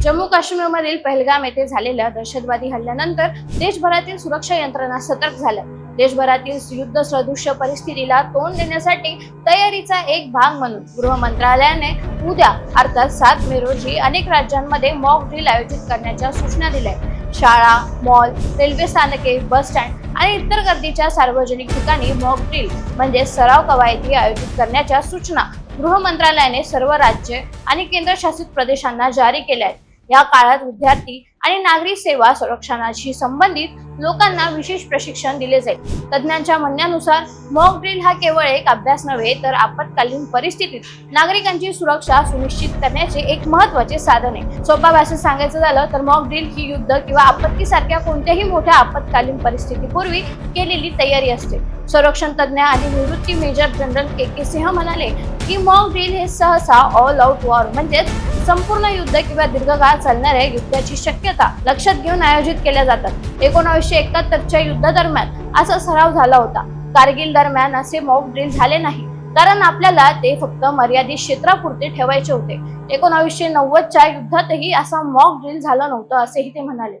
जम्मू काश्मीरमधील पहलगाम येथे झालेल्या दहशतवादी हल्ल्यानंतर देशभरातील सुरक्षा यंत्रणा सतर्क झाल्या। देशभरातील युद्ध सदृश्य परिस्थितीला तोंड देण्यासाठी तयारीचा एक भाग म्हणून गृह मंत्रालयाने उद्या अर्थात 7 मे रोजी अनेक राज्यांमध्ये मॉक ड्रिल आयोजित करण्याच्या सूचना दिल्या आहेत। शाळा, मॉल, रेल्वे स्थानके, बस स्टँड आणि इतर गर्दीच्या सार्वजनिक ठिकाणी मॉक ड्रिल म्हणजे सराव कवायती आयोजित करण्याच्या सूचना गृह मंत्रालयाने सर्व राज्ये आणि केंद्रशासित प्रदेशांना जारी केल्या आहेत। या काळात विद्यार्थी आणि नागरी सेवा संरक्षणाशी संबंधित लोकांना विशेष प्रशिक्षण दिले जाईल। तज्ञांच्या म्हणण्यानुसार मॉक ड्रिल हा केवळ एक अभ्यास नव्हे तर आपत्कालीन परिस्थितीत नागरिकांची सुरक्षा सुनिश्चित करण्याचे एक महत्त्वाचे साधन आहे। सोपा भाषेत सांगायचं झालं तर मॉक ड्रिल ही युद्ध किंवा आपत्तीसारख्या कोणत्याही मोठ्या आपत्कालीन परिस्थितीपूर्वी केलेली तयारी असते। संरक्षण तज्ञ आणि निवृत्ती मेजर जनरल के सिंह म्हणाले की मॉक ड्रिल हे सहसा ऑल आउट वॉर म्हणजेच संपूर्ण युद्ध किंवा दीर्घकाळ चालणाऱ्या युद्धाची शक्यता लक्षात घेऊन आयोजित केल्या जातात। 1971च्या युद्धादरम्यान असा सराव झाला होता। कारगिल दरम्यान असे मॉक ड्रिल झाले नाही कारण आपल्याला ते फक्त मर्यादित क्षेत्रापुरते ठेवायचे होते। 1990च्या युद्धातही असा मॉक ड्रिल झाला नव्हता असेही ते म्हणाले।